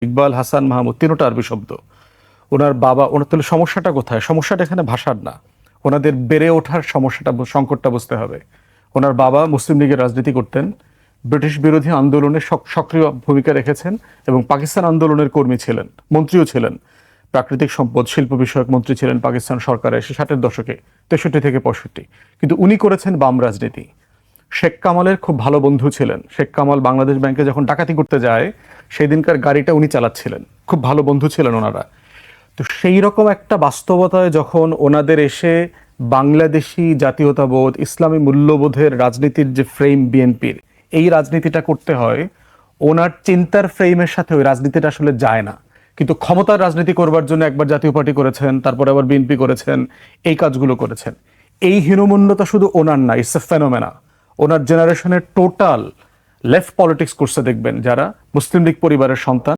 ইকবাল, হাসান, মাহমুদ তিনোটা আরবি শব্দ। ওনার বাবা, ওনার তাহলে সমস্যাটা কোথায়? সমস্যাটা এখানে ভাষার না, ওনাদের বেড়ে ওঠার সমস্যাটা, সংকটটা বুঝতে হবে। ওনার বাবা মুসলিম লীগের রাজনীতি করতেন, ব্রিটিশ বিরোধী আন্দোলনে সক্রিয় ভূমিকা রেখেছেন এবং পাকিস্তান আন্দোলনের কর্মী ছিলেন, মন্ত্রীও ছিলেন। প্রাকৃতিক সম্পদ শিল্প বিষয়ক মন্ত্রী ছিলেন পাকিস্তান সরকারে এসে 60-এর দশকে, 63 থেকে 65। কিন্তু উনি করেছেন বাম রাজনীতি। শেখ কামালের খুব ভালো বন্ধু ছিলেন। শেখ কামাল বাংলাদেশ ব্যাংকে যখন ডাকাতি করতে যায়, সেই দিনকার গাড়িটা উনি চালাচ্ছিলেন। খুব ভালো বন্ধু ছিলেন ওনারা। তো সেই রকম একটা বাস্তবতায় যখন ওনাদের এসে বাংলাদেশি জাতীয়তাবোধ, ইসলামী মূল্যবোধের রাজনীতির যে ফ্রেম বিএনপির, এই রাজনীতিটা করতে হয়, ওনার চিন্তার ফ্রেমের সাথে ওই রাজনীতিটা আসলে যায় না। কিন্তু ক্ষমতার রাজনীতি করবার জন্য একবার জাতীয় পার্টি করেছেন, তারপরে আবার বিএনপি করেছেন, এই কাজগুলো করেছেন। এই হীনমন্যতা শুধু ওনার না, ইটস এ ফেনোমেনা। ওনার জেনারেশনের টোটাল লেফট পলিটিক্স করছে দেখবেন যারা মুসলিম লীগ পরিবারের সন্তান।